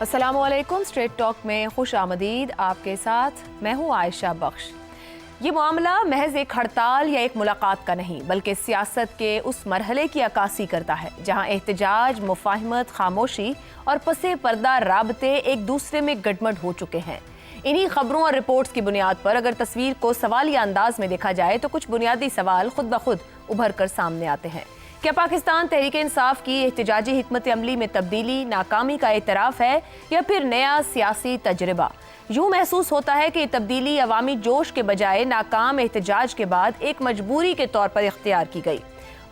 अस्सलामुअलैकुम। Straight talk में खुश आमदीद। आपके साथ मैं हूँ आयशा बख्श। ये मामला महज एक हड़ताल या एक मुलाकात का नहीं बल्कि सियासत के उस मरहले की अक्कासी करता है जहाँ एहतजाज, मुफाहिमत, खामोशी और पसे पर्दा राबते एक दूसरे में गटमट हो चुके हैं। इन्हीं खबरों और रिपोर्ट्स की बुनियाद पर अगर तस्वीर को सवालिया अंदाज में देखा जाए तो कुछ बुनियादी सवाल खुद ब खुद उभर कर सामने आते हैं। क्या पाकिस्तान तहरीक इंसाफ की एहतजाजी हिकमत अमली में तब्दीली नाकामी का एतराफ़ है या फिर नया सियासी तजर्बा? यूँ महसूस होता है कि तब्दीली अवामी जोश के बजाय नाकाम एहतजाज के बाद एक मजबूरी के तौर पर इख्तियार की गई।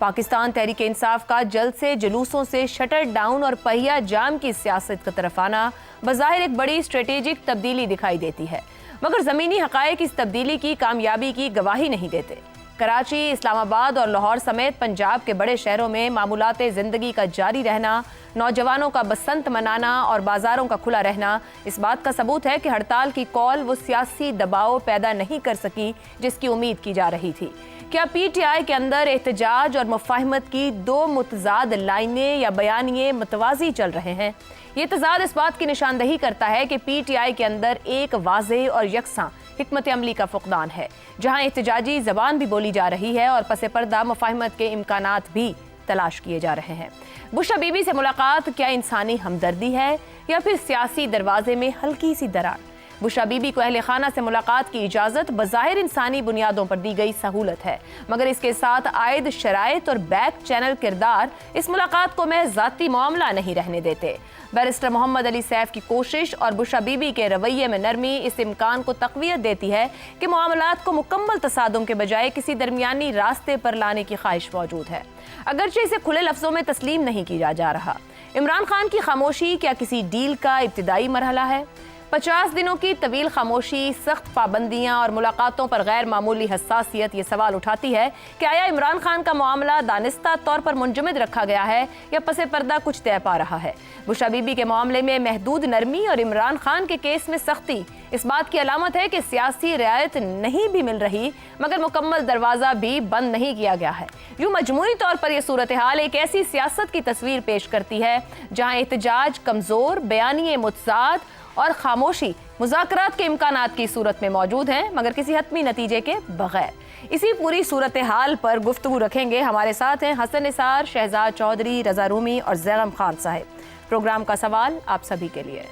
पाकिस्तान तहरीक इंसाफ का जल्द से जुलूसों से शटर डाउन और पहिया जाम की सियासत की तरफ आना बज़ाहिर एक बड़ी स्ट्रेटेजिक तब्दीली दिखाई देती है, मगर ज़मीनी हक़ाइक़ इस तब्दीली की कामयाबी की गवाही नहीं देते। कराची, इस्लामाबाद और लाहौर समेत पंजाब के बड़े शहरों में मामूलाते ज़िंदगी का जारी रहना, नौजवानों का बसंत मनाना और बाज़ारों का खुला रहना इस बात का सबूत है कि हड़ताल की कॉल वो सियासी दबाव पैदा नहीं कर सकी जिसकी उम्मीद की जा रही थी। क्या PTI के अंदर एहतजाज और मुफाहिमत की दो मुतजाद लाइनें या बयानिए मतवाजी चल रहे हैं? ये तजाद इस बात की निशानदही करता है कि PTI के अंदर एक वाज़ेह और यकसां हिकमत अमली का फुकदान है, जहाँ एहतजाजी जबान भी बोली जा रही है और पसे पर्दा मुफाहिमत के इम्कानात भी तलाश किए जा रहे हैं। बुशरा बीबी से मुलाकात क्या इंसानी हमदर्दी है या फिर सियासी दरवाजे में हल्की सी दरार? बुशरा बीबी को अहले खाना से मुलाकात की इजाज़त बज़ाहिर इंसानी बुनियादों पर दी गई सहूलत है, मगर इसके साथ आयद शराइत और बैक चैनल किरदार इस मुलाकात को महज ज़ाती मामला नहीं रहने देते। बैरिस्टर मोहम्मद अली सैफ की कोशिश और बुशरा बीबी के रवैये में नरमी इस इम्कान को तक़वियत देती है कि मामलात को मुकम्मल तसादुम के बजाय किसी दरमियानी रास्ते पर लाने की ख्वाहिश मौजूद है, अगरचे इसे खुले लफ्ज़ों में तस्लीम नहीं किया जा रहा। इमरान खान की खामोशी क्या किसी डील का इब्तिदाई मरहला है? 50 दिनों की तवील खामोशी, सख्त पाबंदियां और मुलाकातों पर गैर मामूली हसासियत ये सवाल उठाती है कि आया इमरान खान का मामला दानिस्ता तौर पर मुंजमद रखा गया है या पसे पर्दा कुछ तय पा रहा है? बुशरा बीबी के मामले में महदूद नरमी और इमरान खान के केस में सख्ती इस बात की अलामत है कि सियासी रियायत नहीं भी मिल रही मगर मुकम्मल दरवाज़ा भी बंद नहीं किया गया है। यूँ मजमूई तौर पर यह सूरत हाल एक ऐसी सियासत की तस्वीर पेश करती है जहाँ एहतजाज कमज़ोर, बयानिए मुतज़ाद और खामोशी मुज़ाकरात के इम्कानात की सूरत में मौजूद हैं मगर किसी हतमी नतीजे के बगैर। इसी पूरी सूरत हाल पर गुफ्तगू रखेंगे। हमारे साथ हैं हसन निसार, शहजाद चौधरी, रज़ा रूमी और ज़ैगम खान साहिब। प्रोग्राम का सवाल आप सभी के लिए।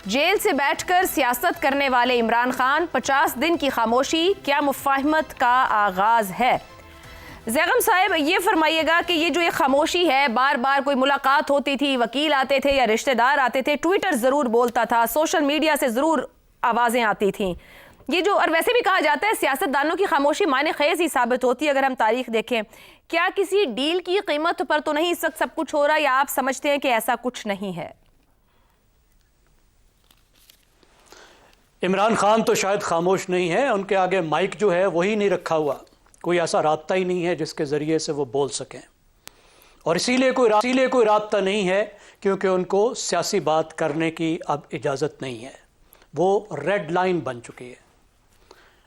जेल से बैठकर सियासत करने वाले इमरान खान, 50 दिन की खामोशी क्या मुफाहिमत का आगाज है? ज़ैगम साहब, ये फरमाइएगा कि ये जो ये खामोशी है, बार बार कोई मुलाकात होती थी, वकील आते थे या रिश्तेदार आते थे, ट्विटर ज़रूर बोलता था, सोशल मीडिया से ज़रूर आवाज़ें आती थीं, ये जो, और वैसे भी कहा जाता है सियासतदानों की खामोशी माने खेज़ ही साबित होती है अगर हम तारीख देखें। क्या किसी डील की कीमत पर तो नहीं इस वक्त सब कुछ हो रहा, या आप समझते हैं कि ऐसा कुछ नहीं है? इमरान खान तो शायद खामोश नहीं है, उनके आगे माइक जो है वही नहीं रखा हुआ, कोई ऐसा राब्ता ही नहीं है जिसके ज़रिए से वो बोल सकें, और इसीलिए कोई राब्ता नहीं है क्योंकि उनको सियासी बात करने की अब इजाज़त नहीं है। वो रेड लाइन बन चुकी है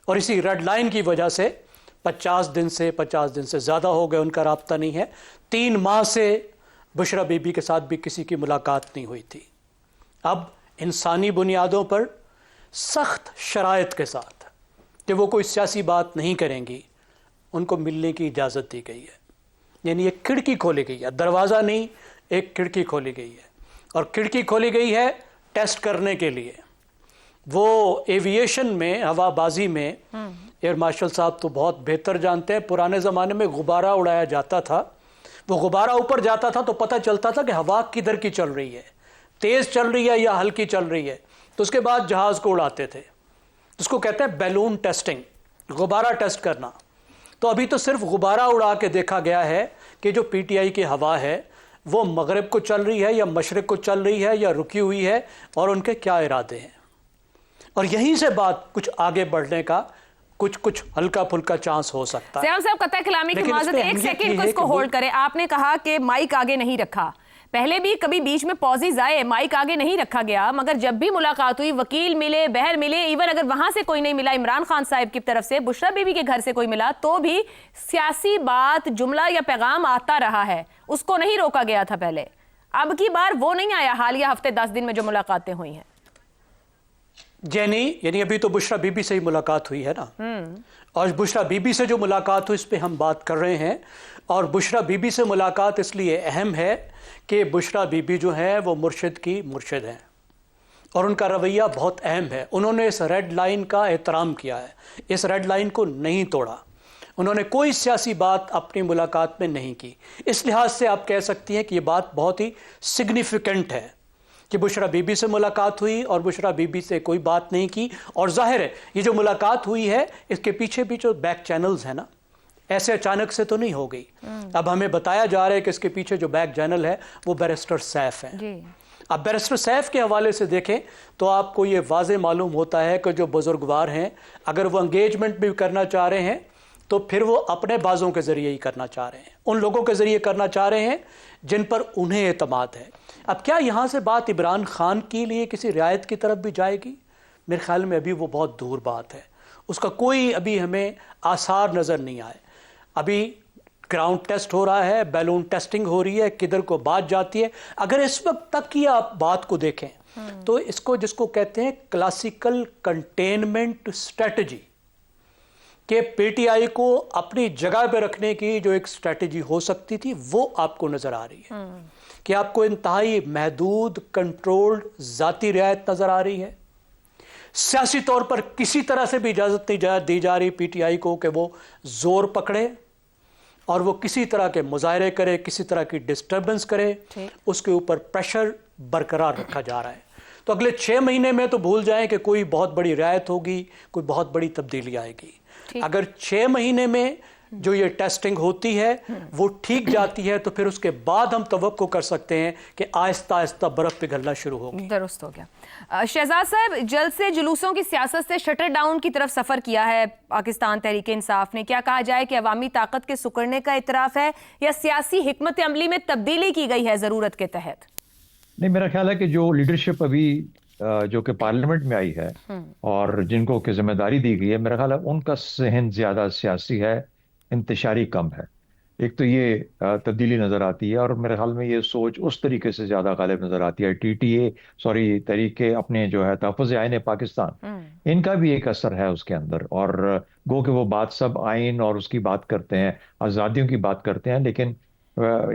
और इसी रेड लाइन की वजह से 50 दिन से ज़्यादा हो गए उनका राब्ता नहीं है। 3 माह से बुशरा बीबी के साथ भी किसी की मुलाकात नहीं हुई थी। अब इंसानी बुनियादों पर सख्त शराइत के साथ कि वो कोई सियासी बात नहीं करेंगी, उनको मिलने की इजाज़त दी गई है। यानी एक खिड़की खोली गई है, दरवाज़ा नहीं, एक खिड़की खोली गई है, और खिड़की खोली गई है टेस्ट करने के लिए। वो एविएशन में, हवाबाजी में, एयर मार्शल साहब तो बहुत बेहतर जानते हैं, पुराने ज़माने में गुब्बारा उड़ाया जाता था। वो गुब्बारा ऊपर जाता था तो पता चलता था कि हवा किधर की चल रही है, तेज़ चल रही है या हल्की चल रही है, तो उसके बाद जहाज़ को उड़ाते थे। उसको कहते हैं बैलून टेस्टिंग, गुब्बारा टेस्ट करना। तो अभी तो सिर्फ गुब्बारा उड़ा के देखा गया है कि जो PTI की हवा है वो मगरिब को चल रही है या मशरिक़ को चल रही है या रुकी हुई है, और उनके क्या इरादे हैं। और यहीं से बात कुछ आगे बढ़ने का कुछ हल्का फुल्का चांस हो सकता है। साहब, कतई कलामी की माज़रत, एक सेकंड को इसको होल्ड करें। आपने कहा कि माइक आगे नहीं रखा, पहले भी कभी बीच में पॉजेज आए, माइक आगे नहीं रखा गया, मगर जब भी मुलाकात हुई, वकील मिले, बहर मिले, इवन अगर वहां से कोई नहीं मिला, इमरान खान साहब की तरफ से, बुशरा बीबी के घर से कोई मिला, तो भी सियासी बात, जुमला या पैगाम आता रहा है, उसको नहीं रोका गया था पहले। अब की बार वो नहीं आया हालिया हफ्ते 10 दिन में जो मुलाकातें हुई हैं? जैनी, यानी अभी तो बुशरा बीबी से ही मुलाकात हुई है ना, और बुशरा बीबी से जो मुलाकात हुई इस पे हम बात कर रहे हैं। और बुशरा बीबी से मुलाकात इसलिए अहम है कि बुशरा बीबी जो है वो मुर्शिद की मुर्शिद हैं और उनका रवैया बहुत अहम है। उन्होंने इस रेड लाइन का एहतराम किया है, इस रेड लाइन को नहीं तोड़ा। उन्होंने कोई सियासी बात अपनी मुलाकात में नहीं की। इस लिहाज से आप कह सकती हैं कि ये बात बहुत ही सिग्निफिकेंट है कि बुशरा बीबी से मुलाकात हुई और बुशरा बीबी से कोई बात नहीं की। और जाहिर है ये जो मुलाकात हुई है इसके पीछे भी जो बैक चैनल्स हैं ना, ऐसे अचानक से तो नहीं हो गई। अब हमें बताया जा रहा है कि इसके पीछे जो बैक चैनल है वो बैरिस्टर सैफ है। अब बैरिस्टर सैफ के हवाले से देखें तो आपको ये वाज़े मालूम होता है कि जो बुजुर्गवार हैं अगर वो एंगेजमेंट भी करना चाह रहे हैं तो फिर वो अपने बाजों के ज़रिए ही करना चाह रहे हैं, उन लोगों के ज़रिए करना चाह रहे हैं जिन पर उन्हें एतमाद है। अब क्या यहाँ से बात इमरान खान के लिए किसी रियायत की तरफ भी जाएगी? मेरे ख्याल में अभी वो बहुत दूर बात है, उसका कोई अभी हमें आसार नज़र नहीं आए। अभी ग्राउंड टेस्ट हो रहा है, बैलून टेस्टिंग हो रही है, किधर को बात जाती है। अगर इस वक्त तक की आप बात को देखें तो इसको जिसको कहते हैं क्लासिकल कंटेनमेंट स्ट्रेटजी, कि पीटीआई को अपनी जगह पे रखने की जो एक स्ट्रेटजी हो सकती थी वो आपको नजर आ रही है कि आपको इंतहाई महदूद कंट्रोल्ड जाती रियायत नजर आ रही है। सियासी तौर पर किसी तरह से भी इजाजत नहीं दी जा रही पीटीआई को कि वो जोर पकड़े और वो किसी तरह के मुजाहरे करे, किसी तरह की डिस्टर्बेंस करे, उसके ऊपर प्रेशर बरकरार रखा जा रहा है। तो अगले 6 महीने में तो भूल जाएं कि कोई बहुत बड़ी रियायत होगी, कोई बहुत बड़ी तब्दीली आएगी। अगर 6 महीने में जो ये टेस्टिंग होती है वो ठीक जाती है तो फिर उसके बाद हम तवक्को कर सकते हैं कि आहिस्ता आहिस्ता बर्फ पिघलना शुरू होगी। दुरुस्त हो गया। शहजाद साहब, जल्द से जुलूसों की सियासत से शटर डाउन की तरफ सफर किया है पाकिस्तान तहरीक इंसाफ ने। क्या कहा जाए कि अवामी ताकत के सुकड़ने का इतराफ है या सियासी हिकमत अमली में तब्दीली की गई है जरूरत के तहत? नहीं, मेरा ख्याल है कि जो लीडरशिप अभी जो कि पार्लियामेंट में आई है और जिनको की जिम्मेदारी दी गई है, मेरा ख्याल है उनका सहन ज्यादा सियासी है, इंतशारी कम है। एक तो ये तब्दीली नजर आती है और मेरे ख्याल में ये सोच उस तरीके से ज्यादा गालिब नजर आती है। तरीके अपने जो है तहफ़्फ़ुज़ आईन पाकिस्तान, इनका भी एक असर है उसके अंदर। और गो कि वो बात सब आइन और उसकी बात करते हैं, आज़ादियों की बात करते हैं, लेकिन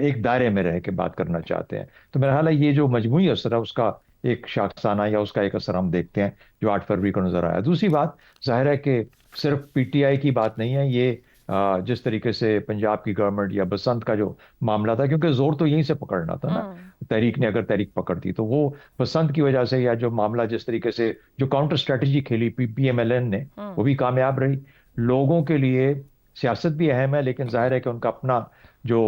एक दायरे में रह के बात करना चाहते हैं। तो मेरा ख्याल है ये जो मजमूई असर है उसका एक शाखसाना या उसका एक असर हम देखते हैं जो 8 फरवरी को नजर आया। दूसरी बात जाहिर है कि सिर्फ पीटीआई की बात नहीं है ये, जिस तरीके से पंजाब की गवर्नमेंट या बसंत का जो मामला था, क्योंकि जोर तो यहीं से पकड़ना था ना, तहरीक ने अगर तहरीक पकड़ती तो वो बसंत की वजह से, या जो मामला जिस तरीके से जो काउंटर स्ट्रेटजी खेली पीएमएलएन ने वो भी कामयाब रही। लोगों के लिए सियासत भी अहम है, लेकिन जाहिर है कि उनका अपना जो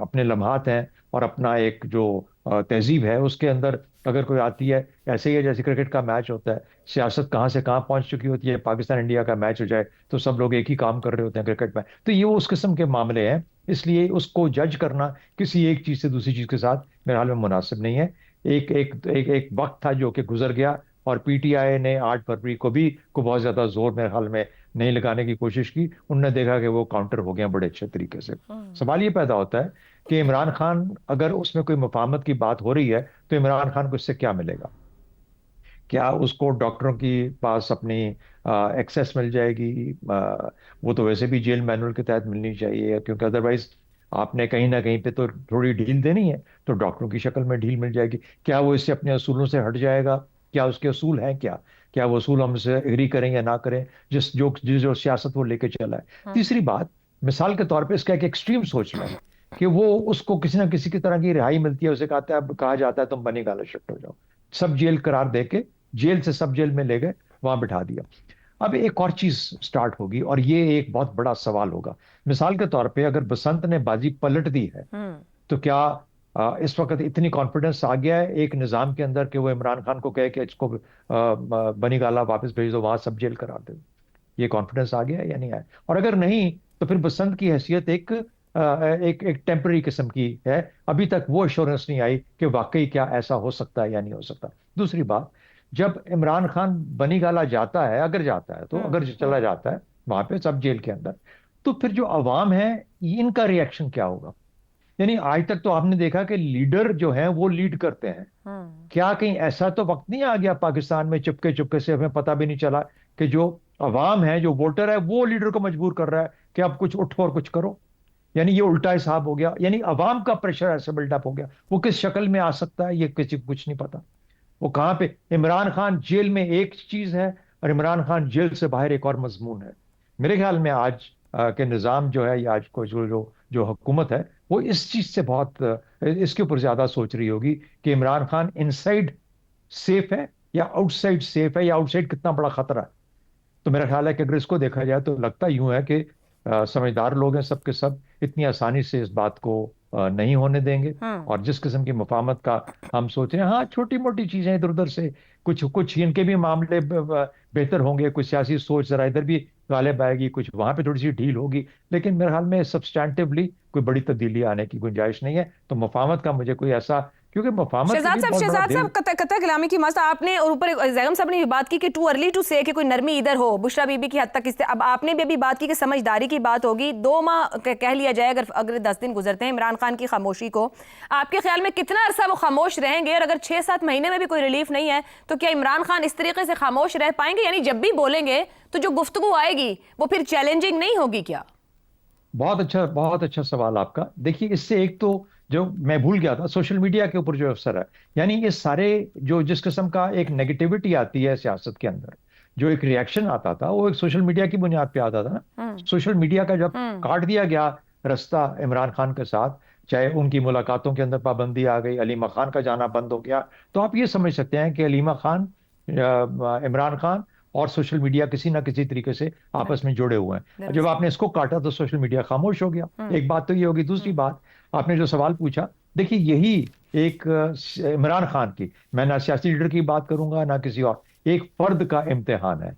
अपने लम्हात हैं और अपना एक जो तहजीब है उसके अंदर अगर कोई आती है, ऐसे ही है जैसे क्रिकेट का मैच होता है, सियासत कहाँ से कहाँ पहुंच चुकी होती है। पाकिस्तान इंडिया का मैच हो जाए तो सब लोग एक ही काम कर रहे होते हैं क्रिकेट में। तो ये उस किस्म के मामले हैं, इसलिए उसको जज करना किसी एक चीज से दूसरी चीज के साथ मेरे हाल में मुनासिब नहीं है। एक वक्त था जो कि गुजर गया और पीटीआई ने 8 फरवरी को बहुत ज्यादा जोर मेरे ख्याल में नहीं लगाने की कोशिश की। उनने देखा कि वो काउंटर हो गया बड़े अच्छे तरीके से। सवाल ये पैदा होता है कि इमरान खान, अगर उसमें कोई मुफाहमत की बात हो रही है तो इमरान खान को इससे क्या मिलेगा? क्या उसको डॉक्टरों की पास अपनी एक्सेस मिल जाएगी? वो तो वैसे भी जेल मैनुअल के तहत मिलनी चाहिए, क्योंकि अदरवाइज आपने कहीं ना कहीं पे तो थोड़ी ढील देनी है, तो डॉक्टरों की शक्ल में ढील मिल जाएगी। क्या वो इससे अपने असूलों से हट जाएगा? क्या उसके असूल हैं? क्या वो असूल हमसे एग्री करें या ना करें, जो सियासत वो लेके चला है। तीसरी बात, मिसाल के तौर पे इसका एक एक्सट्रीम सोच लें कि वो उसको किसी ना किसी की तरह की रिहाई मिलती है, उसे कहा जाता है तुम बनी गाला शिफ्ट हो जाओ, सब जेल करार दे के जेल से सब जेल में ले गए, वहां बिठा दिया। अब एक और चीज स्टार्ट होगी और ये एक बहुत बड़ा सवाल होगा। मिसाल के तौर पे अगर बसंत ने बाजी पलट दी है तो क्या इस वक्त इतनी कॉन्फिडेंस आ गया है एक निजाम के अंदर कि वो इमरान खान को कहे कि इसको बनी गाला वापस भेज दो, वहां सब जेल करा दो? ये कॉन्फिडेंस आ गया या नहीं आया? और अगर नहीं तो फिर बसंत की हैसियत एक टेम्पररी किस्म की है। अभी तक वो एश्योरेंस नहीं आई कि वाकई क्या ऐसा हो सकता है या नहीं हो सकता। दूसरी बात, जब इमरान खान बनी गाला जाता है, अगर जाता है तो, अगर चला जाता है वहां पे सब जेल के अंदर, तो फिर जो अवाम है इनका रिएक्शन क्या होगा? यानी आज तक तो आपने देखा कि लीडर जो है वो लीड करते हैं। क्या कहीं ऐसा तो वक्त नहीं आ गया पाकिस्तान में चुपके चुपके से हमें पता भी नहीं चला कि जो अवाम है, जो वोटर है, वो लीडर को मजबूर कर रहा है कि अब कुछ उठो और कुछ करो। यानी ये उल्टा हिसाब हो गया, यानी अवाम का प्रेशर ऐसे बिल्डअप हो गया। वो किस शक्ल में आ सकता है ये किसी को कुछ नहीं पता। वो कहाँ पे, इमरान खान जेल में एक चीज है और इमरान खान जेल से बाहर एक और मजमून है। मेरे ख्याल में आज के निज़ाम जो है, या आज को जो हुकूमत है, वो इस चीज से बहुत इसके ऊपर ज्यादा सोच रही होगी कि इमरान खान इनसाइड सेफ है या आउटसाइड सेफ है, या आउटसाइड कितना बड़ा खतरा है। तो मेरा ख्याल है कि अगर इसको देखा जाए तो लगता यूं है कि समझदार लोग हैं सब के सब, इतनी आसानी से इस बात को नहीं होने देंगे। और जिस किस्म की मुफाहमत का हम सोच रहे हैं, हाँ छोटी मोटी चीजें इधर उधर से, कुछ कुछ इनके भी मामले बेहतर होंगे, कुछ सियासी सोच जरा इधर भी गालिब आएगी, कुछ वहां पे थोड़ी सी ढील होगी, लेकिन मेरे ख्याल में सब्सटैंटिवली कोई बड़ी तब्दीली आने की गुंजाइश नहीं है। तो मुफाहमत का मुझे कोई ऐसा, क्योंकि मुफाहमत के भी बहुत बड़ा शहजाद साहब कतई कलामी की मस्त आपने, और ऊपर जैगम साहब ने भी बात की कि टू अर्ली टू से कि कोई नरमी इधर हो, बुशरा बीबी की हद तक इससे। अब आपने भी अभी बात की कि समझदारी की बात होगी, 2 माह कह लिया जाए अगर 10 दिन गुजरते हैं इमरान खान की खामोशी को, आपके ख्याल में कितना अरसा वो खामोश रहेंगे? और अगर 6-7 महीने में भी कोई रिलीफ नहीं है तो क्या इमरान खान इस तरीके से खामोश रह पाएंगे? यानी जब भी बोलेंगे तो जो गुफ्तगू आएगी वो फिर चैलेंजिंग नहीं होगी क्या? बहुत अच्छा सवाल आपका। देखिए, इससे एक तो जो मैं भूल गया था, सोशल मीडिया के ऊपर जो अवसर है, यानी ये सारे जो जिस किस्म का एक नेगेटिविटी आती है सियासत के अंदर, जो एक रिएक्शन आता था, वो एक सोशल मीडिया की बुनियाद पे आता था ना। सोशल मीडिया का जब काट दिया गया रास्ता इमरान खान के साथ, चाहे उनकी मुलाकातों के अंदर पाबंदी आ गई, अलीमा खान का जाना बंद हो गया, तो आप ये समझ सकते हैं कि अलीमा खान, इमरान खान और सोशल मीडिया किसी ना किसी तरीके से आपस में जुड़े हुए हैं। जब आपने इसको काटा तो सोशल मीडिया खामोश हो गया। एक बात तो ये होगी। दूसरी बात, आपने जो सवाल पूछा, देखिए यही एक इमरान खान की, मैं ना सियासी लीडर की बात करूंगा ना किसी और, एक फर्द का इम्तिहान है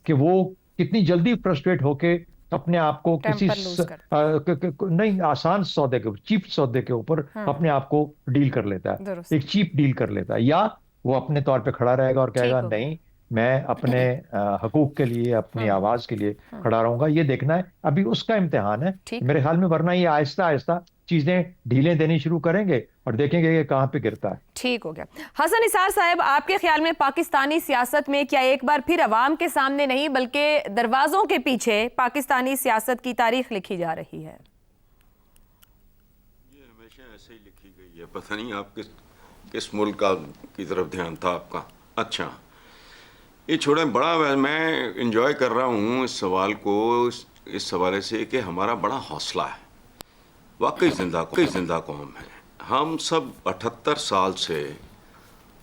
कि वो कितनी जल्दी फ्रस्ट्रेट होके अपने आप को किसी नहीं आसान सौदे के, चीप सौदे के ऊपर अपने आप को डील कर लेता है, एक चीप डील कर लेता है, या वो अपने तौर पे खड़ा रहेगा और कहेगा नहीं, मैं अपने हकूक के लिए, अपनी आवाज के लिए खड़ा रहूंगा। ये देखना है, अभी उसका इम्तिहान है मेरे ख्याल में। वरना ये आहिस्ता आहिस्ता चीजें ढीलें देनी शुरू करेंगे और देखेंगे कि कहां पे गिरता है। ठीक हो गया। हसन निसार साहब, आपके ख्याल में पाकिस्तानी सियासत में क्या एक बार फिर अवाम के सामने नहीं बल्कि दरवाजों के पीछे पाकिस्तानी सियासत की तारीख लिखी जा रही है? ये हमेशा ऐसे ही लिखी गई है। पता नहीं आप किस मुल्क की तरफ ध्यान था आपका। अच्छा, ये छोड़े, बड़ा मैं इंजॉय कर रहा हूँ इस सवाल को इस हवाले से कि हमारा बड़ा हौसला है। वाकई जिंदा कौम है। हम सब 78 साल से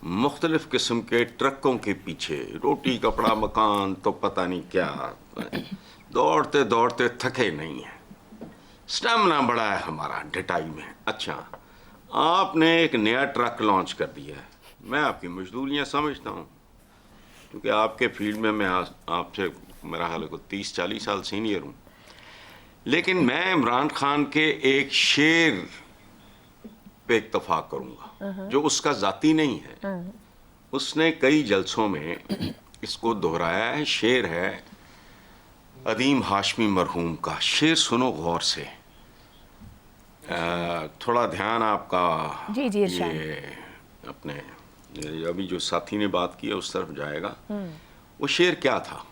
मुख्तलिफ किस्म के ट्रकों के पीछे, रोटी कपड़ा मकान तो पता नहीं क्या, दौड़ते दौड़ते थके नहीं हैं। स्टेमिना बड़ा है हमारा ढिटाई में। अच्छा, आपने एक नया ट्रक लॉन्च कर दिया है। मैं आपकी मजदूरियाँ समझता हूँ, क्योंकि आपके फील्ड में मैं आपसे मेरा हाल है 30-40 साल सीनियर हूँ। लेकिन मैं इमरान खान के एक शेर पे इत्तफाक करूँगा जो उसका ज़ाती नहीं है। उसने कई जलसों में इसको दोहराया है। शेर है अदीम हाशमी मरहूम का। शेर सुनो गौर से, थोड़ा ध्यान आपका जी ये अपने अभी जो साथी ने बात की है उस तरफ जाएगा। वो शेर क्या था?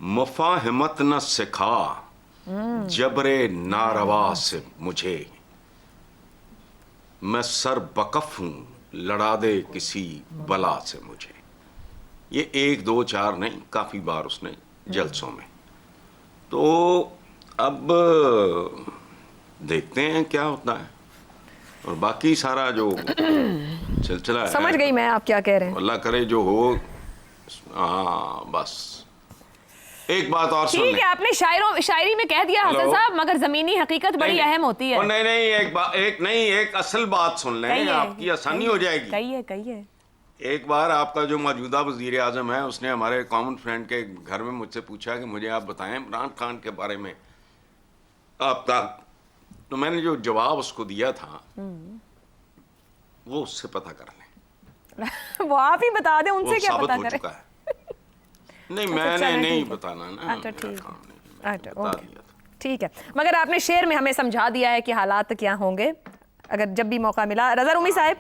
मुफाहिमत न सिखा जबरे नारवा से मुझे, मैं सर बकफ हूं लड़ा दे किसी बला से मुझे। ये 1 2 4 नहीं, काफी बार उसने जलसों में। तो अब देखते हैं क्या होता है, और बाकी सारा जो सिलसिला है, समझ गई मैं आप क्या कह रहे हैं। अल्लाह करे जो हो। हाँ बस एक बात और सुन। ठीक है, आपने शायरी में कह दिया हसन साहब, मगर जमीनी हकीकत बड़ी अहम होती है। नहीं, एक असल बात सुन लें, आपकी आसानी हो जाएगी। कहिए। एक बार आपका जो मौजूदा वजीर आजम है, उसने हमारे कॉमन फ्रेंड के घर में मुझसे पूछा कि मुझे आप बताएं इमरान खान के बारे में आपका। तो मैंने जो जवाब उसको दिया था वो उससे पता कर लें। वो आप ही बता दें, उनसे क्या पता करें? चुका है। नहीं, मैंने नहीं बताना ना। अच्छा, ठीक है। बता दिया था। ठीक है, मगर आपने शेर में हमें समझा दिया है कि हालात क्या होंगे अगर जब भी मौका मिला। रज़ा रूमी साहब,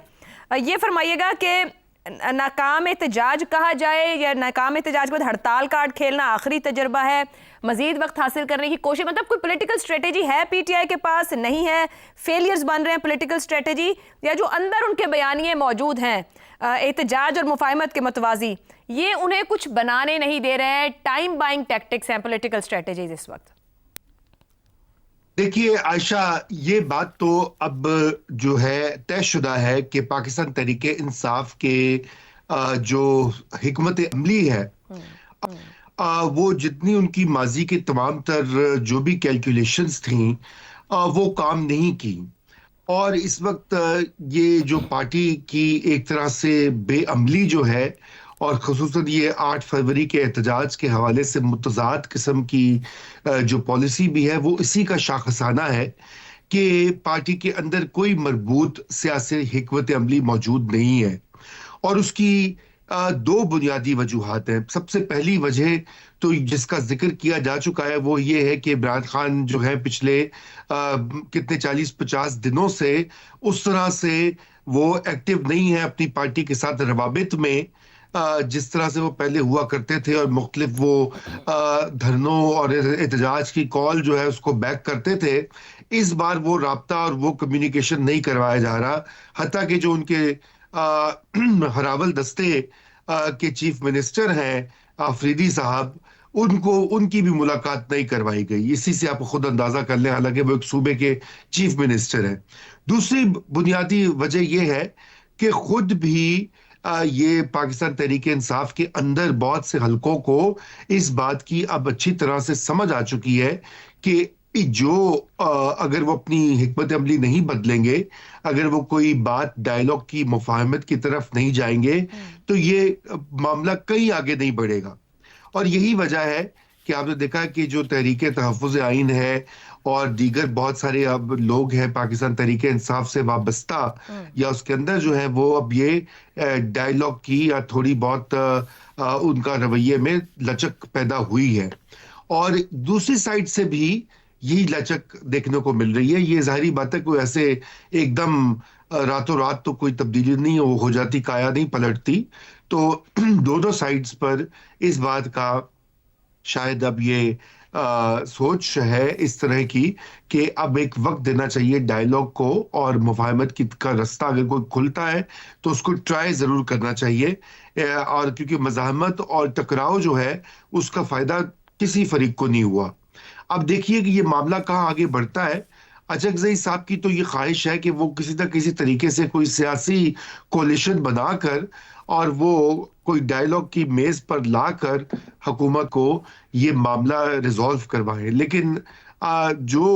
ये फरमाइएगा कि नाकाम एहतजाज कहा जाए या नाकाम एहतजाज के बाद हड़ताल कार्ड खेलना आखिरी तजर्बा है, मजीद वक्त हासिल करने की कोशिश, मतलब कोई पॉलिटिकल स्ट्रेटेजी है पीटीआई के पास, नहीं है, फेलियर्स बन रहे हैं पॉलिटिकल स्ट्रेटेजी, या जो अंदर उनके बयानिए मौजूद हैं एहतजाज और मुफाहमत के मतवाजी, ये उन्हें कुछ बनाने नहीं दे रहे हैं, टाइम बाइंग टैक्टिक्स हैं पॉलिटिकल स्ट्रेटेजीज इस वक्त? देखिए आयशा, ये बात तो अब जो है तयशुदा है कि पाकिस्तान तहरीक इंसाफ के जो हिकमत अमली है वो जितनी उनकी माजी के तमाम तर जो भी कैलकुलेशंस थी वो काम नहीं की, और इस वक्त ये जो पार्टी की एक तरह से बेअमली जो है, और ख़ुसूसन ये 8 फरवरी के एहतजाज के हवाले से मुतज़ाद किस्म की जो पॉलिसी भी है, वो इसी का शाखसाना है कि पार्टी के अंदर कोई मरबूत सियासी हिकमत अमली मौजूद नहीं है। और उसकी 2 बुनियादी वजूहात हैं। सबसे पहली वजह तो जिसका जिक्र किया जा चुका है वो ये है कि इमरान खान जो है पिछले कितने 40-50 दिनों से उस तरह से वो एक्टिव नहीं है अपनी पार्टी के साथ रवाबित में जिस तरह से वो पहले हुआ करते थे, और मुख्तलिफ वो धरनों और एहतजाज की कॉल जो है उसको बैक करते थे। इस बार वो राब्ता और वो कम्युनिकेशन नहीं करवाया जा रहा, हत्ता कि जो उनके हरावल दस्ते के चीफ मिनिस्टर हैं आफरीदी साहब, उनकी भी मुलाकात नहीं करवाई गई। इसी से आप खुद अंदाजा कर लें, हालांकि वो एक सूबे के चीफ मिनिस्टर हैं। दूसरी बुनियादी वजह यह है कि खुद भी ये पाकिस्तान तहरीक इंसाफ के अंदर बहुत से हलकों को इस बात की अब अच्छी तरह से समझ आ चुकी है कि जो अगर वो अपनी हिकमत अमली नहीं बदलेंगे, अगर वो कोई बात डायलॉग की मुफाहमत की तरफ नहीं जाएंगे, तो ये मामला कहीं आगे नहीं बढ़ेगा। और यही वजह है कि आपने देखा कि जो तहरीक तहफ़्फ़ुज़ आइन है और दीगर बहुत सारे अब लोग हैं पाकिस्तान तहरीक इंसाफ से वाबस्ता, या उसके अंदर जो है वो अब ये डायलॉग की या थोड़ी बहुत उनका रवैये में लचक पैदा हुई है। और दूसरी साइड से भी यही लचक देखने को मिल रही है। ये जाहिर बात है, कोई ऐसे एकदम रातों रात तो कोई तब्दीली नहीं हो जाती, काया नहीं पलटती। तो दोनों साइड्स पर इस बात का शायद अब ये सोच है इस तरह की कि अब एक वक्त देना चाहिए डायलॉग को, और मुफाहमत का रास्ता अगर कोई खुलता है तो उसको ट्राई जरूर करना चाहिए। और क्योंकि मज़ाहमत और टकराव जो है उसका फायदा किसी फरीक को नहीं हुआ। अब देखिए कि ये मामला कहाँ आगे बढ़ता है। अचकज़ई साहब की तो ये ख्वाहिश है कि वो किसी न किसी तरीके से कोई सियासी कोलिशन बनाकर और वो कोई डायलॉग की मेज पर लाकर हुकूमत को ये मामला रिजॉल्व करवाएं। लेकिन जो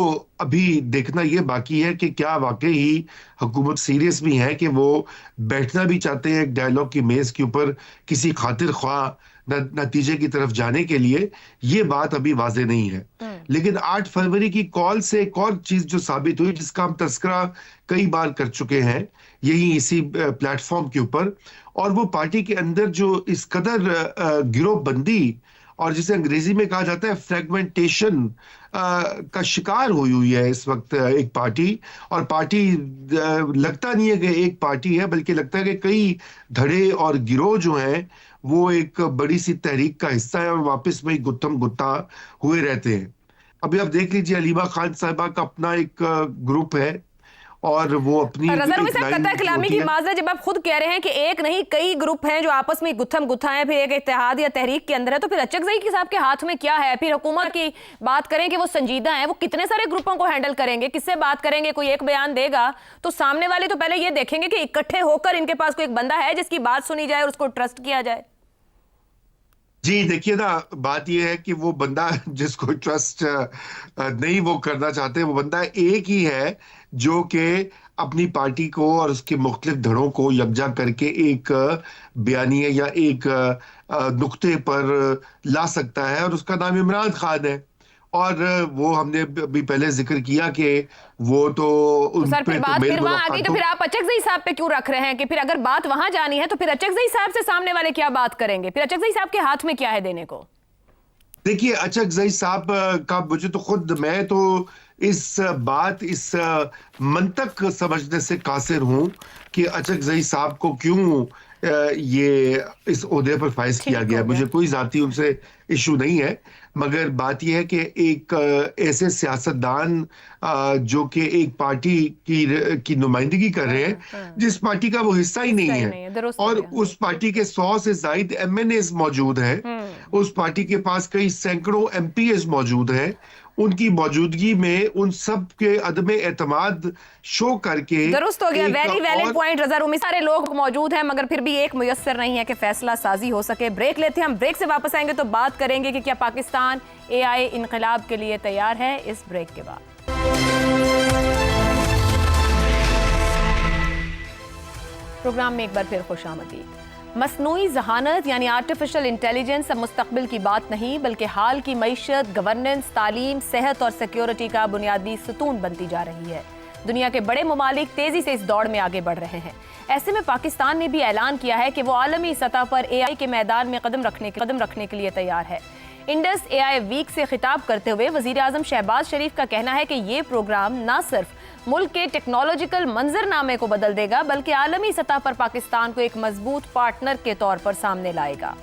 अभी देखना ये बाकी है कि क्या वाकई ही हुकूमत सीरियस भी है कि वो बैठना भी चाहते हैं एक डायलॉग की मेज के ऊपर किसी खातिर ख्वाह नतीजे की तरफ जाने के लिए। ये बात अभी वाजे नहीं है। लेकिन 8 फरवरी की कॉल से एक और चीज जो साबित हुई, जिसका हम तस्करा कई बार कर चुके हैं यही इसी प्लेटफॉर्म के ऊपर, और वो पार्टी के अंदर जो इस कदर गिरोहबंदी और जिसे अंग्रेजी में कहा जाता है फ्रेगमेंटेशन का शिकार हुई है इस वक्त एक पार्टी। और पार्टी लगता नहीं है कि एक पार्टी है, बल्कि लगता है कि कई धड़े और गिरोह जो हैं वो एक बड़ी सी तहरीक का हिस्सा है और वापस वही गुत्थम गुत्ता हुए रहते हैं। अभी आप देख लीजिए अलीमा खान साहिबा का अपना एक ग्रुप है और वो अपनी रज़ा रूमी साहब कतई कलामी की माजरा, जब आप खुद कह रहे हैं कि एक नहीं कई ग्रुप हैं जो आपस में गुत्थम गुत्था है, फिर एक इत्तेहाद या तहरीक के अंदर है, तो फिर अचकज़ई साहब के हाथ में क्या है? फिर हुकूमत की बात करें कि वो संजीदा है, वो कितने सारे ग्रुपों को हैंडल करेंगे, किससे बात करेंगे? कोई एक बयान देगा तो सामने वाले तो पहले ये देखेंगे कि इकट्ठे होकर इनके पास कोई एक बंदा है जिसकी बात सुनी जाए और उसको ट्रस्ट किया जाए। जी देखिए ना, बात यह है कि वो बंदा जिसको ट्रस्ट नहीं वो करना चाहते, वो बंदा एक ही है जो कि अपनी पार्टी को और उसके मुख्तलिफ धड़ों को यकजा करके एक बयानिए या एक नुक्ते पर ला सकता है, और उसका नाम इमरान खान है। और वो हमने अभी पहले जिक्र किया कि वो तो उन सर, पे फिर बात फिर वहां आ गई, तो फिर आप अचकज़ई साहब पे क्यों रख रहे हैं कि फिर अगर बात वहां जानी है तो फिर अचकज़ई साहब से सामने वाले क्या बात करेंगे? फिर अचकज़ई साहब के हाथ में क्या है देने को? देखिए अचकजई साहब का मुझे तो खुद मैं तो इस मंतक समझने से कासिर हूं कि अचकजई साहब को क्यों ये इस ओहदे पर फाइज किया ठीक गया। हो गया। मुझे कोई जाती उनसे इशू नहीं है, मगर बात यह है कि एक ऐसे सियासतदान जो कि एक पार्टी की नुमाइंदगी कर रहे हैं जिस पार्टी का वो हिस्सा ही नहीं हिस्सा ही है, नहीं है, दुरुस्त हो और गया। उस पार्टी के 100 से जायद एमएनएस मौजूद हैं, उस पार्टी के पास कई सैकड़ों एमपीएस मौजूद हैं, उनकी मौजूदगी में उन सब के अदम एतमाद शो करके दुरुस्त हो गया। एक वेरी वैलिड और पॉइंट रजा रूमी। सारे लोग मौजूद हैं मगर फिर भी एक मुयस्सर नहीं है कि फैसला साजी हो सके। ब्रेक लेते हैं, हम ब्रेक से वापस आएंगे तो बात करेंगे कि क्या पाकिस्तान एआई इनकलाब के लिए तैयार है। इस ब्रेक के बाद प्रोग्राम में एक बार फिर खुशामदीद। मसनूई जहानत यानी आर्टिफिशियल इंटेलिजेंस अब मुस्तकबिल की बात नहीं बल्कि हाल की मईशत, गवर्नेंस, तालीम, सेहत और सिक्योरिटी का बुनियादी सतून बनती जा रही है। दुनिया के बड़े ममालिक तेजी से इस दौड़ में आगे बढ़ रहे हैं। ऐसे में पाकिस्तान ने भी ऐलान किया है कि वो आलमी सतह पर एआई के मैदान में कदम रखने के लिए तैयार है। इंडस एआई वीक से खिताब करते हुए वजीर आजम शहबाज शरीफ का कहना है कि ये प्रोग्राम न सिर्फ मुल्क के टेक्नोलॉजिकल मंजरनामे को बदल देगा बल्कि आलमी सतह पर पाकिस्तान को एक मजबूत पार्टनर के तौर पर सामने लाएगा।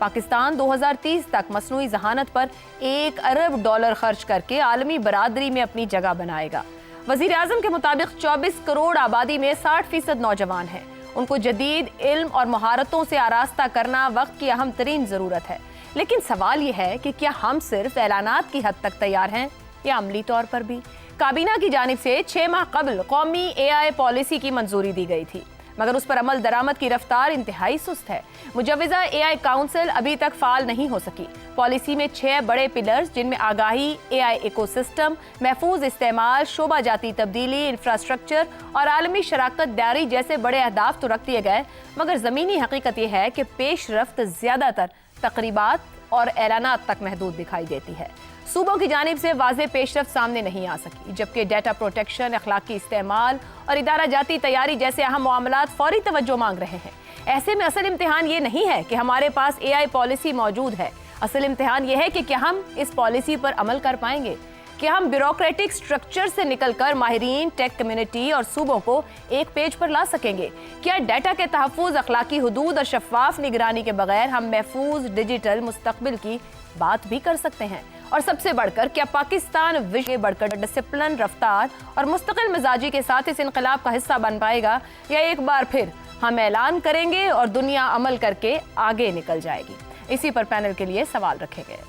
पाकिस्तान 2030 तक मसनूई जहानत पर $1 अरब खर्च करके आलमी बरादरी में अपनी जगह बनाएगा। वजीर आजम के मुताबिक 24 करोड़ आबादी में 60% नौजवान हैं। उनको जदीद इल्म और महारतों से आरास्ता करना वक्त की अहम तरीन जरूरत है। लेकिन सवाल यह है कि क्या हम सिर्फ ऐलानात की हद तक तैयार हैं या अमली तौर पर भी। काबीना की जानिब से 6 माह कबल कौमी एआई पॉलिसी की मंजूरी दी गई थी मगर उस पर अमल दरामद की रफ्तार इंतहाई सुस्त है। मुजव्विज़ा एआई काउंसिल अभी तक फाल नहीं हो सकी। पॉलिसी में 6 बड़े पिलर्स जिनमें आगाही, एआई इकोसिस्टम, महफूज इस्तेमाल, शोबा जाती तब्दीली, इंफ्रास्ट्रक्चर और आलमी शराकत दारी जैसे बड़े अहदाफ तो रख दिए गए मगर ज़मीनी हकीकत यह है कि पेशरफ्त ज़्यादातर तकरीबात और ऐलानात तक महदूद दिखाई देती है। सूबों की जानिब से वाज़ेह पेशरफ्त सामने नहीं आ सकी जबकि डेटा प्रोटेक्शन, अखलाकी इस्तेमाल और इदारा जाती तैयारी जैसे अहम मामलात फौरी तवज्जो मांग रहे हैं। ऐसे में असल इम्तिहान ये नहीं है कि हमारे पास एआई पॉलिसी मौजूद है, असल इम्तिहान ये है कि क्या हम इस पॉलिसी पर अमल कर पाएंगे, क्या हम ब्यूरोक्रेटिक स्ट्रक्चर से निकलकर माहिरीन, टेक कम्युनिटी और सूबों को एक पेज पर ला सकेंगे, क्या डाटा के तहफ़्फ़ुज़, अखलाकी हुदूद और शफाफ निगरानी के बगैर हम महफूज डिजिटल मुस्तकबिल की बात भी कर सकते हैं। और सबसे बढ़कर क्या पाकिस्तान विश्व के बढ़कर डिसिप्लिन, रफ्तार और मुस्तकिल मिजाजी के साथ इस इनकलाब का हिस्सा बन पाएगा या एक बार फिर हम ऐलान करेंगे और दुनिया अमल करके आगे निकल जाएगी। इसी पर पैनल के लिए सवाल रखे गए।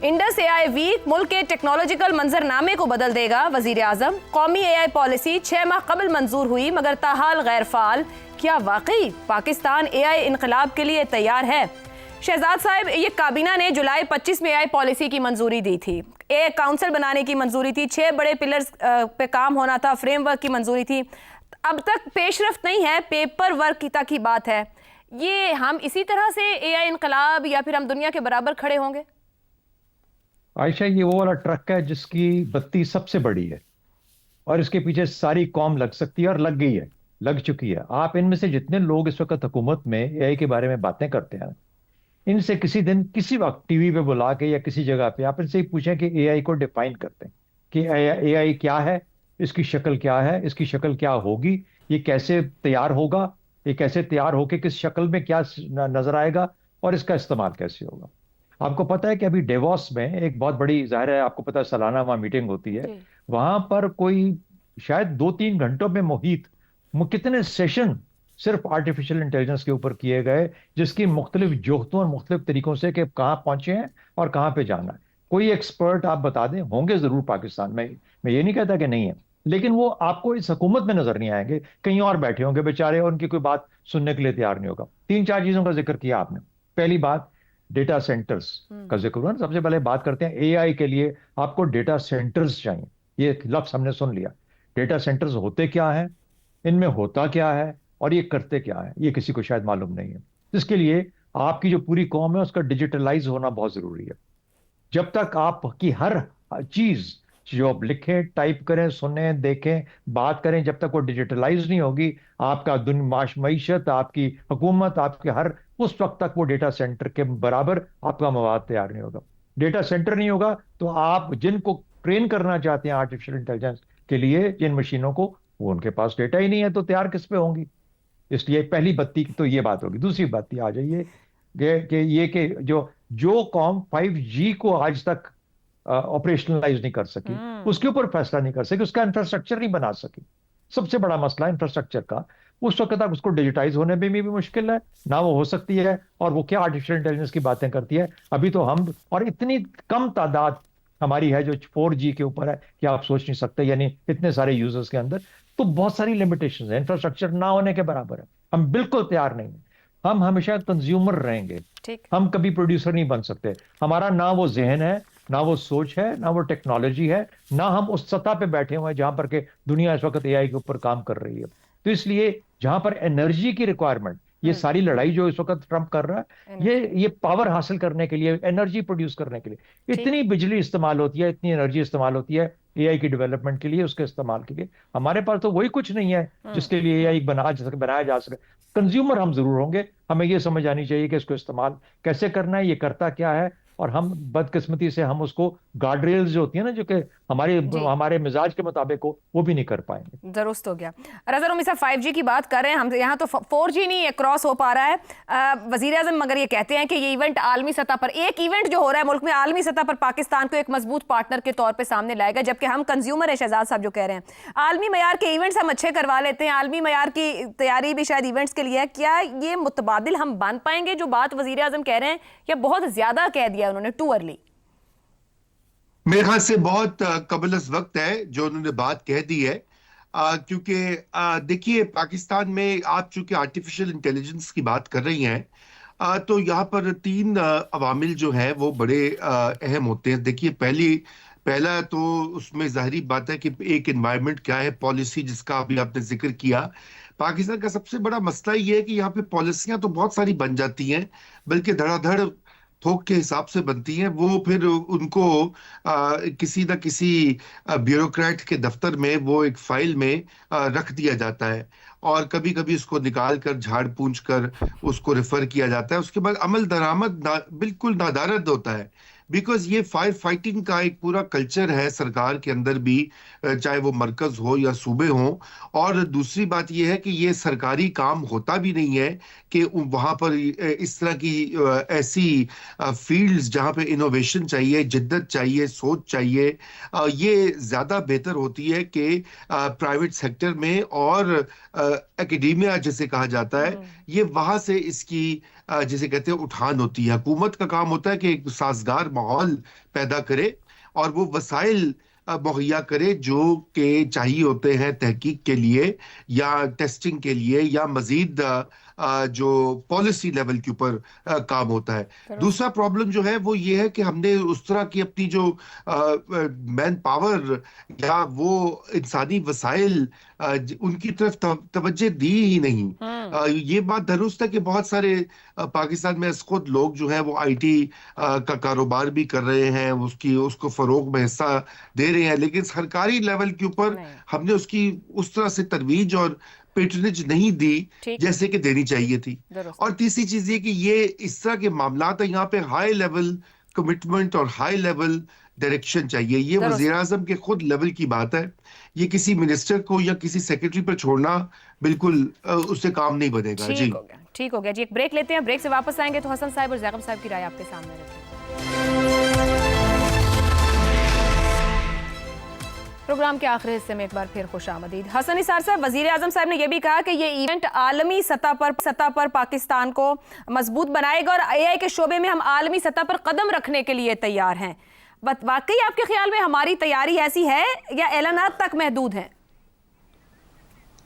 इंडस एआई वीक मुल्क के टेक्नोलॉजिकल मंजरनामे को बदल देगा। वजीर आजम, कौमी एआई पॉलिसी 6 माह कबल मंजूर हुई मगर ताहाल गैर फाल। क्या वाकई पाकिस्तान एआई इनकलाब के लिए तैयार है? शहजाद साहब, ये काबीना ने जुलाई 25 में एआई पॉलिसी की मंजूरी दी थी, एआई काउंसिल बनाने की मंजूरी थी, 6 बड़े पिलर्स पे काम होना था, फ्रेमवर्क की मंजूरी थी। अब तक पेशरफ्त नहीं है, पेपर वर्क की तक की बात है। ये हम इसी तरह से एआई इनकलाब या फिर हम दुनिया के बराबर खड़े होंगे? आयशा, ये वो वाला ट्रक है जिसकी बत्ती सबसे बड़ी है और इसके पीछे सारी कौम लग सकती है और लग गई है, लग चुकी है। आप इनमें से जितने लोग इस वक्त हुकूमत में एआई के बारे में बातें करते हैं, इनसे किसी दिन किसी वक्त टीवी पे बुला के या किसी जगह पे आप इनसे ही पूछें कि एआई को डिफाइन करते हैं कि एआई क्या है, इसकी शक्ल क्या है, इसकी शक्ल क्या होगी, ये कैसे तैयार होगा, ये कैसे तैयार होके किस शक्ल में क्या नजर आएगा और इसका इस्तेमाल कैसे होगा। आपको पता है कि अभी डेवॉस में एक बहुत बड़ी, जाहिर है आपको पता है, सालाना वहाँ मीटिंग होती है। वहां पर कोई शायद 2-3 घंटों में मुहित कितने सेशन सिर्फ आर्टिफिशियल इंटेलिजेंस के ऊपर किए गए, जिसकी मुख्तलिफ जोख्तों और मुख्तलिफ तरीकों से कि कहाँ पहुंचे हैं और कहाँ पे जाना है। कोई एक्सपर्ट आप बता दें, होंगे जरूर पाकिस्तान में, मैं ये नहीं कहता कि नहीं है, लेकिन वो आपको इस हुकूमत में नजर नहीं आएंगे, कहीं और बैठे होंगे बेचारे और उनकी कोई बात सुनने के लिए तैयार नहीं होगा। 3-4 चीजों का जिक्र किया आपने। पहली बात, डेटा सेंटर्स का जिक्र हुआ। सबसे पहले बात करते हैं एआई के लिए आपको डेटा सेंटर्स चाहिए। ये लफ्ज हमने सुन लिया। डेटा सेंटर्स होते क्या है, इनमें होता क्या है और ये करते क्या है, ये किसी को शायद मालूम नहीं है। इसके लिए आपकी जो पूरी कौम है उसका डिजिटलाइज होना बहुत जरूरी है। जब तक आपकी हर चीज जो आप लिखें, टाइप करें, सुने, देखें, बात करें, जब तक वो डिजिटलाइज नहीं होगी, आपका मीशत, आपकी हुकूमत, आपके हर, उस वक्त तक वो डेटा सेंटर के बराबर आपका मवाद तैयार नहीं होगा। डेटा सेंटर नहीं होगा तो आप जिनको ट्रेन करना चाहते हैं आर्टिफिशियल इंटेलिजेंस के लिए, जिन मशीनों को, वो उनके पास डेटा ही नहीं है, तो तैयार किस पे होंगी? इसलिए पहली बत्ती की तो ये बात होगी। दूसरी बत्ती आ जाइए कि जो जो कौम 5G को आज तक ऑपरेशनलाइज नहीं कर सकी, उसके ऊपर फैसला नहीं कर सकी, उसका इंफ्रास्ट्रक्चर नहीं बना सकी, सबसे बड़ा मसला इंफ्रास्ट्रक्चर का, उस वक्त तक उसको डिजिटाइज होने में भी मुश्किल है ना, वो हो सकती है। और वो क्या आर्टिफिशियल इंटेलिजेंस की बातें करती है अभी तो हम, और इतनी कम तादाद हमारी है जो 4G के ऊपर है कि आप सोच नहीं सकते, यानी इतने सारे यूजर्स के अंदर, तो बहुत सारी लिमिटेशंस है, इंफ्रास्ट्रक्चर ना होने के बराबर है। हम बिल्कुल तैयार नहीं हैं। हम हमेशा कंज्यूमर रहेंगे, ठीक। हम कभी प्रोड्यूसर नहीं बन सकते। हमारा ना वो जहन है, ना वो सोच है, ना वो टेक्नोलॉजी है, ना हम उस सतह पे बैठे हुए हैं जहां पर के दुनिया इस वक्त एआई के ऊपर काम कर रही है। तो इसलिए जहां पर एनर्जी की रिक्वायरमेंट, ये सारी लड़ाई जो इस वक्त ट्रंप कर रहा है, ये पावर हासिल करने के लिए, एनर्जी प्रोड्यूस करने के लिए इतनी बिजली इस्तेमाल होती है, इतनी एनर्जी इस्तेमाल होती है एआई की डेवलपमेंट के लिए, उसके इस्तेमाल के लिए। हमारे पास तो वही कुछ नहीं है जिसके लिए एआई बनाया जा सके। कंज्यूमर हम जरूर होंगे, हमें ये समझ आनी चाहिए कि इसको इस्तेमाल कैसे करना है, ये करता क्या है, और हम बदकिस्मती से हम उसको गार्ड रेल्स जो होती है ना, जो कि हमारे मिजाज के मुताबिक हो, वो भी नहीं कर पाएंगे। दुरुस्त हो गया। रज़ा रूमी साहब 5G की बात कर रहे हैं हम, यहाँ तो 4G नहीं क्रॉस हो पा रहा है। वजीर आज़म मगर ये कहते हैं कि ये इवेंट आलमी सतह पर, एक इवेंट जो हो रहा है मुल्क में, आलमी सतह पर पाकिस्तान को एक मजबूत पार्टनर के तौर पर सामने लाएगा, जबकि हम कंज्यूमर है। शहजाद साहब जो कह रहे हैं आलमी मयार के इवेंट्स हम अच्छे करवा लेते हैं, आलमी मयार की तैयारी भी शायद इवेंट्स के लिए है, क्या ये मुतबादिल हम बन पाएंगे जो बात वजीर आज़म कह रहे हैं, या बहुत ज्यादा कह दिया उन्होंने टू अर्ली? मेरे ख्याल से बहुत कबल अज़ वक्त है जो उन्होंने बात कह दी है, क्योंकि देखिए पाकिस्तान में आप चूंकि आर्टिफिशियल इंटेलिजेंस की बात कर रही हैं, तो यहाँ पर तीन अवामिल जो हैं वो बड़े अहम होते हैं। देखिए पहला तो उसमें जाहिर बात है कि एक एनवायरनमेंट क्या है, पॉलिसी जिसका अभी आपने जिक्र किया। पाकिस्तान का सबसे बड़ा मसला ये है कि यहाँ पे पॉलिसियां तो बहुत सारी बन जाती हैं, बल्कि धड़ाधड़ थोक के हिसाब से बनती हैं। वो फिर उनको किसी न किसी ब्यूरोक्रेट के दफ्तर में वो एक फाइल में रख दिया जाता है, और कभी कभी उसको निकाल कर झाड़ पूंछ कर उसको रेफर किया जाता है। उसके बाद अमल दरामद बिल्कुल नादारद होता है, बिकॉज ये फायर फाइटिंग का एक पूरा कल्चर है सरकार के अंदर भी, चाहे वो मरकज हो या सूबे हो। और दूसरी बात यह है कि ये सरकारी काम होता भी नहीं है कि वहां पर इस तरह की ऐसी फील्ड्स जहां पे इनोवेशन चाहिए, जिद्दत चाहिए, सोच चाहिए, ये ज्यादा बेहतर होती है कि प्राइवेट सेक्टर में, और एकेडेमिया जिसे कहा जाता है, ये वहां से इसकी जिसे कहते हैं उठान होती है। हुकूमत का काम होता है कि एक साजगार माहौल पैदा करे और वो वसाइल मुहैया करे जो कि चाहिए होते हैं तहकीक के लिए या टेस्टिंग के लिए, या मजीद जो पॉलिसी लेवल के ऊपर काम होता है। दूसरा प्रॉब्लम जो है वो ये है कि हमने उस तरह की अपनी जो मैन पावर या वो इंसानी वसाइल उनकी तरफ तवज्जो दी ही नहीं। ये बात दुरुस्त है कि बहुत सारे पाकिस्तान में खुद लोग जो है वो आईटी का कारोबार भी कर रहे हैं, उसको फरोग में हिस्सा दे रहे हैं, लेकिन सरकारी लेवल के ऊपर हमने उसकी उस तरह से तरवीज और पेट्रनेज नहीं दी जैसे कि देनी चाहिए थी। और तीसरी चीज ये कि ये इस तरह के मामला है, यहाँ पे हाई लेवल कमिटमेंट और हाई लेवल डायरेक्शन चाहिए। ये वजीर आजम के खुद लेवल की बात है, ये किसी मिनिस्टर को या किसी सेक्रेटरी पर छोड़ना बिल्कुल उससे काम नहीं बनेगा। जी ठीक हो गया जी, एक ब्रेक लेते हैं, ब्रेक से वापस आएंगे तो हसन साहब और जैकब साहब की राय आपके सामने रखेंगे। प्रोग्राम के आखिरी हिस्से में एक बार फिर खुशामदीद। हसन निसार साहब, वजीर आजम साहब ने यह भी कहा कि ये इवेंट आलमी सतह पर पाकिस्तान को मजबूत बनाएगा और एआई के शोबे में हम आलमी सतह पर कदम रखने के लिए तैयार हैं। वाकई आपके ख्याल में हमारी तैयारी ऐसी है या ऐलानात तक महदूद है?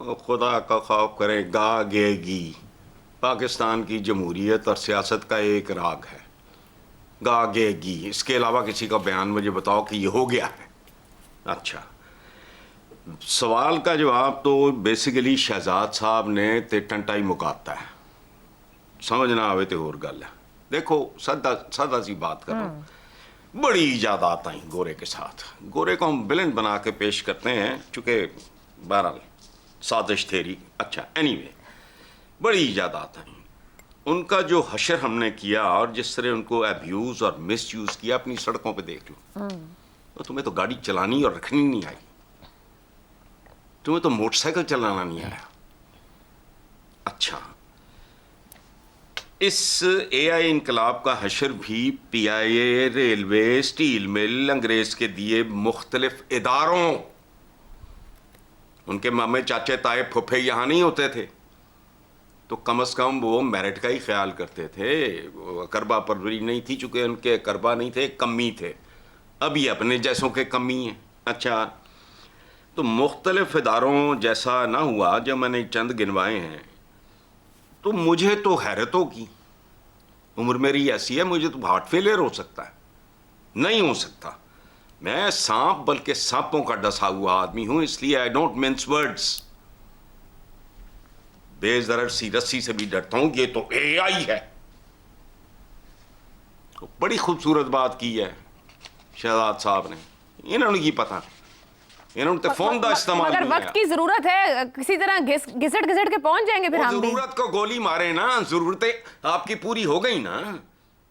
खुदा का खौफ करें, गागेगी। पाकिस्तान की जमहूरियत और सियासत का एक राग है, गागेगी। इसके अलावा किसी का बयान मुझे बताओ कि ये हो गया है। अच्छा, सवाल का जवाब तो बेसिकली शहजाद साहब ने ते टंटाई मुकाता है, समझ ना आवे तो और गल है। देखो सादा सी बात करो, बड़ी इजादात आई गोरे के साथ। गोरे को हम विलन बना के पेश करते हैं, चूंकि बहरहाल साजिश थेरी। अच्छा, एनीवे, बड़ी इजादात आई। उनका जो हशर हमने किया और जिस तरह उनको अब्यूज और मिस यूज किया, अपनी सड़कों पे देख लो। तो तुम्हें तो गाड़ी चलानी और रखनी नहीं आई, तुम्हें तो मोटरसाइकिल चलाना नहीं आया। अच्छा, इस एआई इनकलाब का हशर भी पीआईए, रेलवे, स्टील मिल, अंग्रेज के दिए मुख्तलिफ इदारों, उनके मामे, चाचे, ताए, फुफे यहां नहीं होते थे तो कम से कम वो मेरिट का ही ख्याल करते थे। करबा परवरी नहीं थी, चूंकि उनके करबा नहीं थे, कमी थे। अभी अपने जैसों के कमी हैं। अच्छा, तो मुख्तलिफ इदारों जैसा ना हुआ जब मैंने चंद गिनवाए हैं, तो मुझे तो हैरत होगी। उम्र मेरी ऐसी है, मुझे तो हार्ट फेलियर हो सकता है। नहीं हो सकता। मैं सांप बल्कि सांपों का डसा हुआ आदमी हूं, इसलिए आई डोंट मिन्स वर्ड्स। बेजरर सी रस्सी से भी डरता हूं। ये तो एआई है। तो बड़ी खूबसूरत बात की है शहजाद साहब ने। इन्होंने की पता, इन्होंने तो फोन का इस्तेमाल मगर वक्त की जरूरत है, किसी तरह घिसट घिसट के पहुंच जाएंगे फिर हम भी। जरूरत को गोली मारे ना, जरूरतें आपकी पूरी हो गई ना।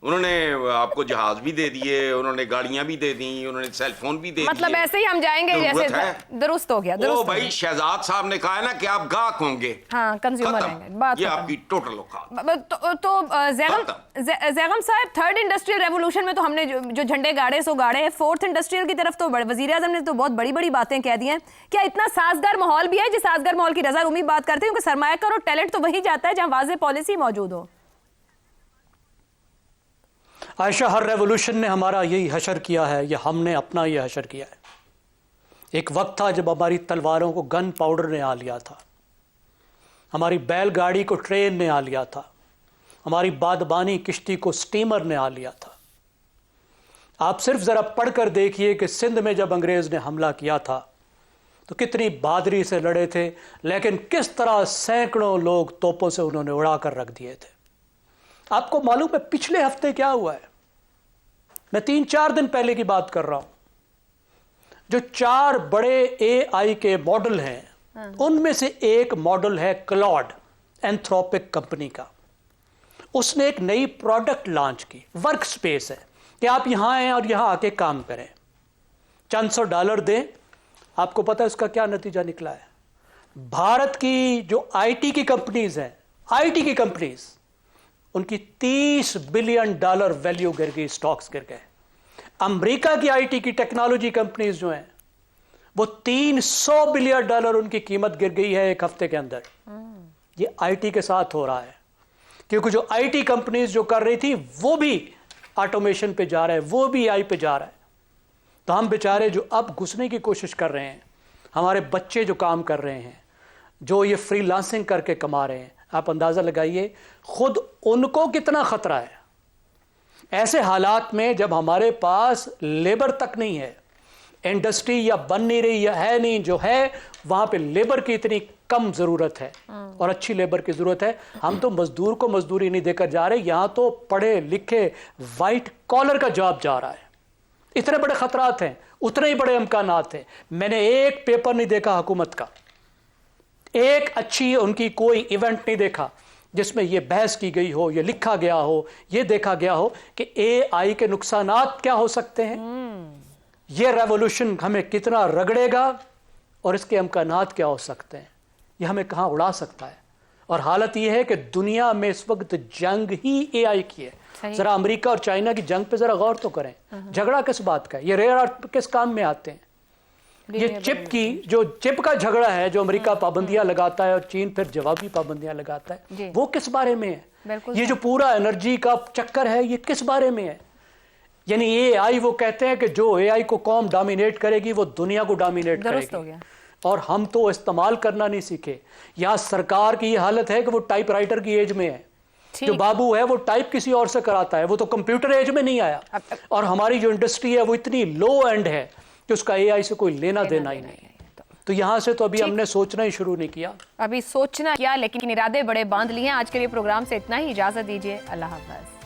उन्होंने आपको जहाज भी दे दिए, उन्होंने गाड़ियां भी दे दी, उन्होंने सेल फोन भी दे मतलब दिए। ऐसे ही हम जाएंगे जैसे दुरुस्त हो गया। ओ भाई, शहजाद साहब ने कहा है ना कि आप गाहक होंगे। हाँ, कंज्यूमर हैं। बात ये आपकी टोटल औकात। तो ज़ैगम साहब, थर्ड इंडस्ट्रियल रेवोल्यूशन में तो हमने जो झंडे गाड़े सो गाड़े हैं, फोर्थ इंडस्ट्रियल की तरफ तो वजीर आजम ने तो बहुत बड़ी बड़ी बातें कह दी हैं। क्या इतना साजगार माहौल भी है? जिस साजगार माहौल की रजा रूमी बात करते हैं, क्योंकि सरमायाकार और टैलेंट तो वही जाता है जहां वाज़ेह पॉलिसी मौजूद हो। आयशा, हर रेवोल्यूशन ने हमारा यही हशर किया है, या हमने अपना ये हशर किया है। एक वक्त था जब हमारी तलवारों को गन पाउडर ने आ लिया था, हमारी बैलगाड़ी को ट्रेन ने आ लिया था, हमारी बादबानी किश्ती को स्टीमर ने आ लिया था। आप सिर्फ ज़रा पढ़कर देखिए कि सिंध में जब अंग्रेज़ ने हमला किया था तो कितनी बहादुरी से लड़े थे, लेकिन किस तरह सैकड़ों लोग तोपों से उन्होंने उड़ा कर रख दिए थे। आपको मालूम है पिछले हफ्ते क्या हुआ है? मैं 3-4 दिन पहले की बात कर रहा हूं। जो 4 बड़े एआई के मॉडल हैं, उनमें से एक मॉडल है क्लॉड, एंथ्रोपिक कंपनी का। उसने एक नई प्रोडक्ट लॉन्च की, वर्क स्पेस है, कि आप यहां आए और यहां आके काम करें, चंद $100 दें। आपको पता है उसका क्या नतीजा निकला है? भारत की जो आईटी की कंपनीज हैं, आईटी की कंपनीज, उनकी $30 बिलियन वैल्यू गिर गई, स्टॉक्स गिर गए। अमेरिका की आईटी की टेक्नोलॉजी कंपनीज जो हैं, वो $300 बिलियन उनकी कीमत गिर गई है एक हफ्ते के अंदर। ये आईटी के साथ हो रहा है, क्योंकि जो आईटी कंपनीज जो कर रही थी वो भी ऑटोमेशन पे जा रहा है, वो भी एआई पे जा रहा है। तो हम बेचारे जो अब घुसने की कोशिश कर रहे हैं, हमारे बच्चे जो काम कर रहे हैं, जो ये फ्रीलांसिंग करके कमा रहे हैं, आप अंदाज़ा लगाइए खुद उनको कितना ख़तरा है। ऐसे हालात में जब हमारे पास लेबर तक नहीं है, इंडस्ट्री या बन नहीं रही या है नहीं, जो है वहाँ पे लेबर की इतनी कम ज़रूरत है और अच्छी लेबर की ज़रूरत है। हम तो मज़दूर को मज़दूरी नहीं देकर जा रहे, यहाँ तो पढ़े लिखे वाइट कॉलर का जॉब जा रहा है। इतने बड़े ख़तरात हैं, उतने ही बड़े इम्कानात हैं। मैंने एक पेपर नहीं देखा हुकूमत का, एक अच्छी उनकी कोई इवेंट नहीं देखा जिसमें यह बहस की गई हो, यह लिखा गया हो, यह देखा गया हो कि एआई के नुकसानात क्या हो सकते हैं, यह रेवोल्यूशन हमें कितना रगड़ेगा और इसके इम्कानात क्या हो सकते हैं, यह हमें कहां उड़ा सकता है। और हालत यह है कि दुनिया में इस वक्त जंग ही एआई की है। जरा अमेरिका और चाइना की जंग पे जरा गौर तो करें। झगड़ा किस बात का है? ये रेयर अर्थ किस काम में आते हैं? ये चिप की, जो चिप का झगड़ा है, जो अमेरिका पाबंदियां लगाता है और चीन फिर जवाबी पाबंदियां लगाता है, वो किस बारे में है? ये जो पूरा एनर्जी का चक्कर है, ये किस बारे में है? यानी एआई, वो कहते हैं कि जो एआई को कौम डोमिनेट करेगी वो दुनिया को डोमिनेट करेगी, और हम तो इस्तेमाल करना नहीं सीखे। यहाँ सरकार की ये हालत है कि वो टाइपराइटर की एज में है, जो बाबू है वो टाइप किसी और से कराता है, वो तो कंप्यूटर एज में नहीं आया। और हमारी जो इंडस्ट्री है वो इतनी लो एंड है कि उसका एआई से कोई लेना देना ही नहीं। तो यहाँ से तो अभी हमने सोचना ही शुरू नहीं किया, अभी सोचना किया, लेकिन इरादे बड़े बांध लिए। आज के लिए प्रोग्राम से इतना ही, इजाजत दीजिए, अल्लाह हाफ़िज़।